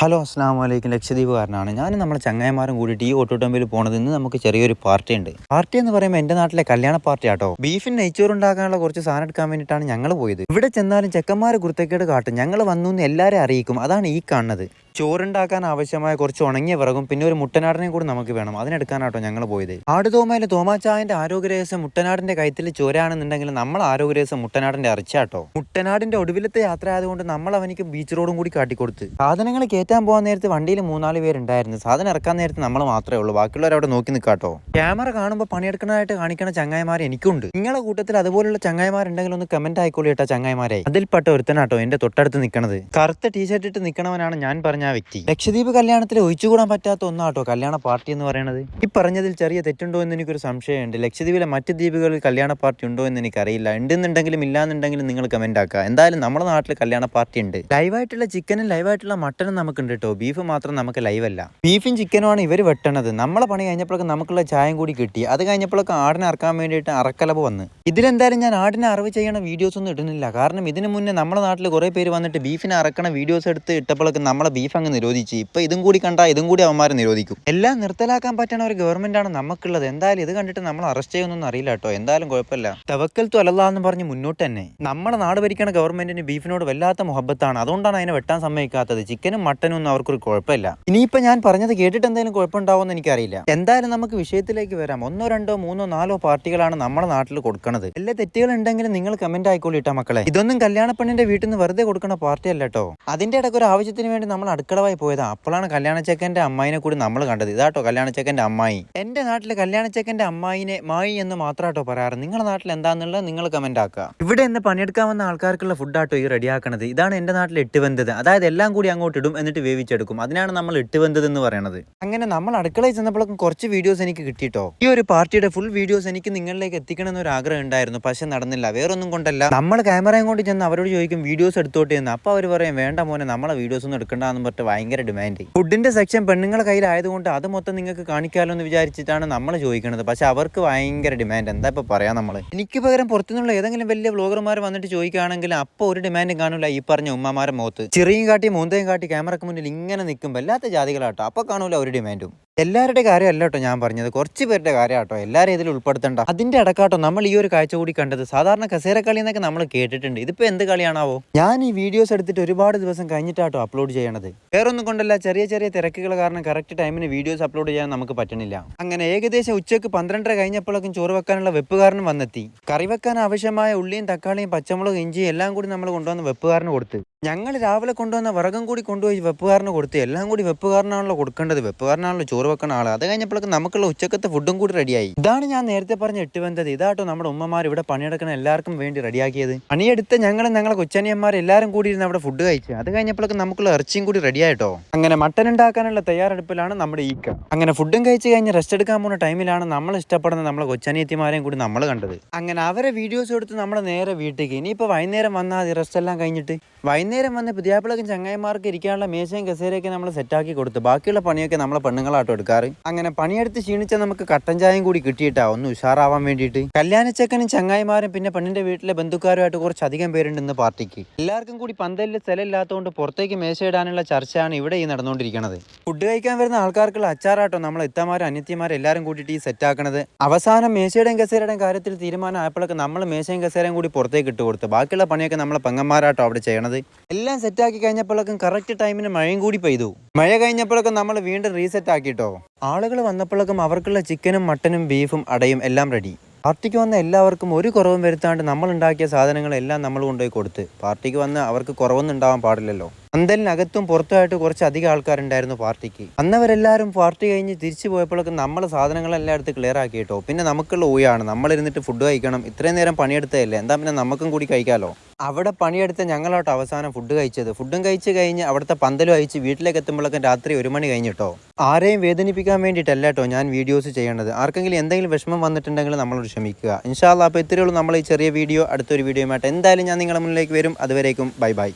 Hello അസ്സാം വലൈക്കും. ലക്ഷദ്വീപുകാരനാണ് ഞാൻ. നമ്മുടെ ചങ്ങായിമാരും കൂടിയിട്ട് ഈ ഓട്ടോട്ടോമ്പിൽ പോണത്. ഇന്ന് നമുക്ക് ചെറിയൊരു പാർട്ടി ഉണ്ട്. പാർട്ടി എന്ന് പറയുമ്പോൾ എൻ്റെ നാട്ടിലെ കല്യാണ പാർട്ടി ആട്ടോ. ബീഫിന് നെയ്ച്ചോറ് ഉണ്ടാക്കാനുള്ള കുറച്ച് സാധനം എടുക്കാൻ വേണ്ടിയിട്ടാണ് ഞങ്ങൾ പോയത്. ഇവിടെ ചെന്നാലും ചെക്കന്മാർ കുർത്തക്കേട് കാട്ടും. ഞങ്ങൾ വന്നു എന്ന് എല്ലാവരും അറിയിക്കും. അതാണ് ഈ കാണുന്നത്. ചോറുണ്ടാക്കാൻ ആവശ്യമായ കുറച്ച് ഉണങ്ങിയ വിറകും പിന്നെ ഒരു മുട്ടനാടിനെയും കൂടി നമുക്ക് വേണം. അതിനെടുക്കാനാട്ടോ ഞങ്ങൾ പോയത്. ആടുതോമയിൽ തോമാച്ചായന്റെ ആരോഗ്യരഹസ്യം മുട്ടനാടിന്റെ കയത്തിൽ ചോരാണെന്നുണ്ടെങ്കിൽ നമ്മൾ ആരോഗ്യരഹസ്യം മുട്ടനാടിന്റെ ഇറച്ചാട്ടോ. മുട്ടനാടിന്റെ ഒടുവിലത്തെ യാത്ര ആയതുകൊണ്ട് നമ്മൾ അവനിക്ക് ബീച്ച് റോഡും കൂടി കാട്ടിക്കൊടുത്ത്. സാധനങ്ങൾ കയറ്റാൻ പോകാൻ നേരത്ത് വണ്ടിയിൽ 3-4 പേരുണ്ടായിരുന്നു. സാധനം ഇറക്കാൻ നേരത്ത് നമ്മൾ മാത്രമേ ഉള്ളൂ. ബാക്കിയുള്ളവർ അവിടെ നോക്കി നിൽക്കാട്ടോ. ക്യാമറ കാണുമ്പോൾ പണിയെടുക്കുന്നതായിട്ട് കാണിക്കുന്ന ചങ്ങായിമാർ എനിക്കുണ്ട്. നിങ്ങളുടെ കൂട്ടത്തിൽ അതുപോലുള്ള ചങ്ങായിമാരുണ്ടെങ്കിൽ ഒന്ന് കമന്റ് ആയിക്കോളൂ കേട്ടോ ചങ്ങായിമാരെ. അതിൽപ്പെട്ട ഒരുത്തനാട്ടോ എന്റെ തൊട്ടടുത്ത് നിൽക്കണത്. കറുത്ത ടീഷർട്ട് ഇട്ട് നിൽക്കണവനാണ് ഞാൻ പറഞ്ഞ ആ വ്യക്തി. ലക്ഷദ്വീപ് കല്യാണത്തിൽ ഒഴിച്ചുകൂടാൻ പറ്റാത്ത ഒന്നാട്ടോ കല്യാണ പാർട്ടി എന്ന് പറയുന്നത്. ഈ പറഞ്ഞതിൽ ചെറിയ തെറ്റുണ്ടോ എന്ന് എനിക്കൊരു സംശയമുണ്ട്. ലക്ഷദ്വീപിലെ മറ്റ് ദ്വീപുകളിൽ കല്യാണ പാർട്ടി ഉണ്ടോ എന്ന് എനിക്കറിയില്ല. ഉണ്ടെന്നുണ്ടെങ്കിലും ഇല്ലാന്നുണ്ടെങ്കിലും നിങ്ങൾ കമന്റ് ആക്കുക. എന്തായാലും നമ്മുടെ നാട്ടിൽ കല്യാണ പാർട്ടി ഉണ്ട്. ലൈവായിട്ടുള്ള ചിക്കനും ലൈവായിട്ടുള്ള മട്ടനും നമുക്കുണ്ട് കേട്ടോ. ബീഫ് മാത്രം നമുക്ക് ലൈവ് അല്ല. ബീഫും ചിക്കനുമാണ് ഇവർ വെട്ടണത്. നമ്മളെ പണി കഴിഞ്ഞപ്പോഴൊക്കെ നമുക്കുള്ള ചായം കൂടി കിട്ടി. അത് കഴിഞ്ഞപ്പോഴൊക്കെ ആടിനെ ഇറക്കാൻ വേണ്ടിയിട്ട് അറക്കലവ് വന്ന്. ഇതിലെന്തായാലും ഞാൻ ആടിനെ അറിവ് ചെയ്യണ വീഡിയോസ് ഒന്നും ഇടുന്നില്ല. കാരണം ഇതിനു മുന്നേ നമ്മുടെ നാട്ടിൽ കുറെ പേര് വന്നിട്ട് ബീഫിനെ അറക്കണ വീഡിയോസ് എടുത്ത് ഇട്ടപ്പോഴൊക്കെ നമ്മളെ ബീഫ് അങ്ങ് നിരോധിച്ചു. ഇപ്പൊ ഇതും കൂടി കണ്ടാൽ ഇതും കൂടി അവന്മാരെ നിരോധിക്കും. എല്ലാം നിർത്തലാക്കാൻ പറ്റുന്ന ഒരു ഗവൺമെന്റ് ആണ് നമുക്കുള്ളത്. എന്തായാലും ഇത് കണ്ടിട്ട് നമ്മൾ അറസ്റ്റ് ചെയ്യുന്നൊന്നും അറിയില്ല കേട്ടോ. എന്തായാലും കുഴപ്പമില്ല. തവക്കൽത്തു അലല്ലാഹ് എന്ന് പറഞ്ഞ് മുന്നോട്ട് തന്നെ. നമ്മുടെ നാട് ഭരിക്കണ ഗവൺമെന്റിന് ബീഫിനോട് വല്ലാത്ത മുഹബത്താണ്. അതുകൊണ്ടാണ് അതിനെ വെട്ടാൻ സമ്മതിക്കാത്തത്. ചിക്കനും മട്ടനും ഒന്നും അവർക്കൊരു കുഴപ്പമില്ല. ഇനിയിപ്പോ ഞാൻ പറഞ്ഞത് കേട്ടിട്ട് എന്തെങ്കിലും കുഴപ്പമുണ്ടാവുമെന്ന് എനിക്കറിയില്ല. എന്തായാലും നമുക്ക് വിഷയത്തിലേക്ക് വരാം. 1, 2, 3, 4 പാർട്ടികളാണ് നമ്മുടെ നാട്ടിൽ കൊടുക്കുന്നത്. എല്ലാ തെറ്റുകൾ ഉണ്ടെങ്കിലും നിങ്ങൾ കമന്റ് ആയിക്കോളൂ ഇട്ടാ മക്കളെ. ഇതൊന്നും കല്യാണ പെണ്ണിന്റെ വീട്ടിൽ നിന്ന് വെറുതെ കൊടുക്കുന്ന പാർട്ടി അല്ല കേട്ടോ. അതിന്റെ ഇടയ്ക്ക് ഒരു ആവശ്യത്തിന് വേണ്ടി നമ്മൾ അടുക്കളവായി പോയതാ. അപ്പോഴാണ് കല്യാണച്ചക്കന്റെ അമ്മായിനെ കൂടി നമ്മൾ കണ്ടത്. ഇതാട്ടോ കല്യാണച്ചക്കന്റെ അമ്മായി. എന്റെ നാട്ടിലെ കല്യാണച്ചക്കന്റെ അമ്മായിനെ മായി എന്ന് മാത്രാട്ടോ പറയാറ്. നിങ്ങളുടെ നാട്ടിൽ എന്താന്നുള്ളത് നിങ്ങൾ കമന്റ് ആക്കുക. ഇവിടെ ഇന്ന് പണിയെടുക്കാൻ വന്ന ആൾക്കാർക്കുള്ള ഫുഡാട്ടോ ഈ റെഡിയാക്കണത്. ഇതാണ് എന്റെ നാട്ടിൽ ഇട്ടുവെന്തത്. അതായത് എല്ലാം കൂടി അങ്ങോട്ട് ഇടും എന്നിട്ട് വേവിച്ചെടുക്കും. അതിനാണ് നമ്മൾ ഇട്ടുവെന്തത് എന്ന് പറയുന്നത്. അങ്ങനെ നമ്മൾ അടുക്കളയിൽ ചെന്നപ്പോഴേക്കും കുറച്ച് വീഡിയോസ് എനിക്ക് കിട്ടിട്ടോ. ഈ ഒരു പാർട്ടിയുടെ ഫുൾ വീഡിയോസ് എനിക്ക് നിങ്ങളിലേക്ക് എത്തിക്കണം എന്നൊരു ആഗ്രഹം ഉണ്ടായിരുന്നു. പക്ഷെ നടന്നില്ല. വേറൊന്നും കൊണ്ടല്ല. നമ്മൾ ക്യാമറയും കൊണ്ട് ചെന്ന് അവരോട് ചോദിക്കും വീഡിയോസ് എടുത്തോട്ട് എന്ന്. അപ്പൊ അവർ പറയും വേണ്ട മോനെ നമ്മളെ വീഡിയോസ് ഒന്നും എടുക്കണ്ടെന്ന് പറഞ്ഞിട്ട് ഭയങ്കര ഡിമാൻഡ്. ഫുഡിന്റെ സെക്ഷൻ പെണ്ണുങ്ങളെ കയ്യിലായതുകൊണ്ട് അത് മൊത്തം നിങ്ങൾക്ക് കാണിക്കാമല്ലോ എന്ന് വിചാരിച്ചിട്ടാണ് നമ്മൾ ചോദിക്കുന്നത്. പക്ഷെ അവർക്ക് ഭയങ്കര ഡിമാൻഡ്. എന്താ ഇപ്പൊ പറയാ നമ്മള്. എനിക്ക് പകരം പുറത്തുനിന്നുള്ള ഏതെങ്കിലും വലിയ വ്ലോഗർമാർ വന്നിട്ട് ചോദിക്കുകയാണെങ്കിൽ അപ്പോൾ ഒരു ഡിമാൻഡും കാണൂല. ഈ പറഞ്ഞ ഉമ്മമാരെ മുഖത്ത് ചെറിയും കാട്ടി മൂന്തയും കാട്ടി ക്യാമറക്ക് മുന്നിൽ ഇങ്ങനെ നിൽക്കുമ്പോൾ വല്ലാത്ത ജാതികളാട്ടോ. അപ്പൊ കാണൂല ഒരു ഡിമാൻഡും. എല്ലാവരുടെ കാര്യം അല്ല കേട്ടോ ഞാൻ പറഞ്ഞത്. കുറച്ച് പേരുടെ കാര്യം കേട്ടോ. എല്ലാവരും ഇതിൽ ഉൾപ്പെടുത്തണ്ട. അതിന്റെ അടക്കാട്ടോ നമ്മൾ ഈ ഒരു കാഴ്ച കൂടി കണ്ടത്. സാധാരണ കസേര കളി എന്നൊക്കെ നമ്മൾ കേട്ടിട്ടുണ്ട്. ഇതിപ്പോ എന്ത് കളിയാണാവോ. ഞാൻ ഈ വീഡിയോസ് എടുത്തിട്ട് ഒരുപാട് ദിവസം കഴിഞ്ഞിട്ടാട്ടോ അപ്ലോഡ് ചെയ്യണത്. വേറൊന്നും കൊണ്ടല്ല, ചെറിയ ചെറിയ തിരക്കുകൾ കാരണം കറക്റ്റ് ടൈമിന് വീഡിയോസ് അപ്ലോഡ് ചെയ്യാൻ നമുക്ക് പറ്റണില്ല. അങ്ങനെ ഏകദേശം ഉച്ചക്ക് 12:30 കഴിഞ്ഞപ്പോഴേക്കും ചോറ് വെക്കാനുള്ള വെപ്പുകാരനും വന്നെത്തി. കറി വെക്കാൻ ആവശ്യമായ ഉള്ളിയും തക്കാളിയും പച്ചമുളകും ഇഞ്ചിയും എല്ലാം കൂടി നമ്മൾ കൊണ്ടുവന്ന് വെപ്പുകാരന് കൊടുത്ത്. ഞങ്ങൾ രാവിലെ കൊണ്ടുവന്ന വിറകും കൂടി കൊണ്ടുപോയി വെപ്പുകാരന് കൊടുത്ത്. എല്ലാം കൂടി വെപ്പുകാരനാണല്ലോ കൊടുക്കേണ്ടത്. വെപ്പുകാരനാണല്ലോ ചോറ് വെക്കുന്ന ആള്. അത് കഴിഞ്ഞപ്പോഴേക്കും നമുക്കുള്ള ഉച്ചക്കത്തെ ഫുഡും കൂടി റെഡിയായി. ഇതാണ് ഞാൻ നേരത്തെ പറഞ്ഞ ഇട്ടുവെന്തത്. ഇതാട്ടോ നമ്മുടെ ഉമ്മമാർ ഇവിടെ പണിയെടുക്കുന്ന എല്ലാവർക്കും വേണ്ടി റെഡിയാക്കിയത്. പണിയെടുത്ത് ഞങ്ങളെ കൊച്ചനിയന്മാർ എല്ലാവരും കൂടി ഇരുന്ന് അവിടെ ഫുഡ് കഴിച്ചു. അത് കഴിഞ്ഞപ്പോഴേക്കും നമുക്കുള്ള ഇറച്ചിയും കൂടി റെഡിയായിട്ടോ. അങ്ങനെ മട്ടൻ ഉണ്ടാക്കാനുള്ള തയ്യാറെടുപ്പിലാണ് നമ്മുടെ ഈക്ക. അങ്ങനെ ഫുഡും കഴിച്ച് കഴിഞ്ഞ് റെസ്റ്റ് എടുക്കാൻ പോകുന്ന ടൈമിലാണ് നമ്മൾ ഇഷ്ടപ്പെടുന്ന നമ്മളെ കൊച്ചനിയത്തിമാരെയും കൂടി നമ്മൾ കണ്ടത്. അങ്ങനെ അവരെ വീഡിയോസ് എടുത്ത് നമ്മൾ നേരെ വീട്ടിലേക്ക്. ഇനിയിപ്പോൾ വൈകുന്നേരം വന്നാൽ റെസ്റ്റ് എല്ലാം കഴിഞ്ഞിട്ട് വൈകുന്നേരം വന്ന് പുതിയാപ്പിളക്കും ചങ്ങായിമാർക്ക് ഇരിക്കാനുള്ള മേശയും കസേരയൊക്കെ നമ്മൾ സെറ്റാക്കി കൊടുത്തു. ബാക്കിയുള്ള പണിയൊക്കെ നമ്മളെ പെണ്ണുങ്ങളാട്ടോ എടുക്കാറ്. അങ്ങനെ പണിയെടുത്ത് ക്ഷീണിച്ച നമുക്ക് കട്ടൻ ചായയും കൂടി കിട്ടിയിട്ടാ ഒന്ന് ഉഷാറാവാൻ വേണ്ടിയിട്ട്. കല്യാണച്ചക്കനും ചങ്ങായിമാരും പിന്നെ പെണ്ണിന്റെ വീട്ടിലെ ബന്ധുക്കാരുമായിട്ട് കുറച്ചധികം പേരുണ്ട് ഇന്ന് പാർട്ടിക്ക്. എല്ലാവർക്കും കൂടി പന്തലിൽ സ്ഥലമില്ലാത്തതുകൊണ്ട് പുറത്തേക്ക് മേശ ഇടാനുള്ള ചർച്ചയാണ് ഇവിടെ ഈ നടന്നുകൊണ്ടിരിക്കുന്നത്. ഫുഡ് കഴിക്കാൻ വരുന്ന ആൾക്കാർക്കുള്ള അച്ചാറാട്ടോ നമ്മൾ ഇത്തമാരും അനിയത്തിമാരും എല്ലാവരും കൂട്ടിയിട്ട് ഈ സെറ്റാക്കണത്. അവസാനം മേശയുടെയും കസേരയുടെയും കാര്യത്തിൽ തീരുമാനം ആയപ്പോഴൊക്കെ നമ്മൾ മേശയും കസേരയും കൂടി പുറത്തേക്ക് ഇട്ട് കൊടുത്തു. ബാക്കിയുള്ള പണിയൊക്കെ നമ്മളെ പെങ്ങന്മാരാട്ടോ അവിടെ ചെയ്യണത്. എല്ലാം സെറ്റാക്കി കഴിഞ്ഞപ്പോഴേക്കും കറക്റ്റ് ടൈമിന് മഴയും കൂടി പെയ്തു. മഴ കഴിഞ്ഞപ്പോഴൊക്കെ നമ്മൾ വീണ്ടും റീസെറ്റ് ആക്കിട്ടോ. ആളുകൾ വന്നപ്പോഴേക്കും അവർക്കുള്ള ചിക്കനും മട്ടനും ബീഫും അടയും എല്ലാം റെഡി. പാർട്ടിക്ക് വന്ന എല്ലാവർക്കും ഒരു കുറവും വരുത്താണ്ട് നമ്മൾ ഉണ്ടാക്കിയ സാധനങ്ങളെല്ലാം നമ്മൾ കൊണ്ടുപോയി കൊടുത്ത്. പാർട്ടിക്ക് വന്ന് അവർക്ക് കുറവൊന്നും ഉണ്ടാവാൻ പാടില്ലല്ലോ. പന്തലിനകത്തും പുറത്തുമായിട്ട് കുറച്ച് അധികം ആൾക്കാരുണ്ടായിരുന്നു പാർട്ടിക്ക്. അന്നവരെല്ലാവരും പാർട്ടി കഴിഞ്ഞ് തിരിച്ചു പോയപ്പോഴൊക്കെ നമ്മൾ സാധനങ്ങളെല്ലാം എടുത്ത് ക്ലിയർ ആക്കി കേട്ടോ. പിന്നെ നമുക്കുള്ള ഊയാണ്. നമ്മളിരുന്നിട്ട് ഫുഡ് കഴിക്കണം. ഇത്രയും നേരം പണിയെടുത്തതല്ലേ, എന്താ പിന്നെ നമുക്കും കൂടി കഴിക്കാമല്ലോ. അവിടെ പണിയെടുത്ത് ഞങ്ങളോട്ട് അവസാനം ഫുഡ് കഴിച്ചത്. ഫുഡും കഴിച്ച് കഴിഞ്ഞ് അവിടുത്തെ പന്തലും അയച്ച് വീട്ടിലേക്ക് എത്തുമ്പോഴേക്കും രാത്രി 1 മണി കഴിഞ്ഞിട്ടോ. ആരെയും വേദനിപ്പിക്കാൻ വേണ്ടിയിട്ടല്ല കേട്ടോ ഞാൻ വീഡിയോസ് ചെയ്യേണ്ടത്. ആർക്കെങ്കിലും എന്തെങ്കിലും വിഷമം വന്നിട്ടുണ്ടെങ്കിൽ നമ്മളോട് ക്ഷമിക്കുക. ഇൻഷാ അല്ലാഹ്. അപ്പോൾ ഇത്രയേ ഉള്ളൂ നമ്മൾ ഈ ചെറിയ വീഡിയോ. അടുത്തൊരു വീഡിയോയുമായിട്ട് എന്തായാലും ഞാൻ നിങ്ങളുടെ മുന്നിലേക്ക് വരും. അതുവരേക്കും ബൈ ബൈ.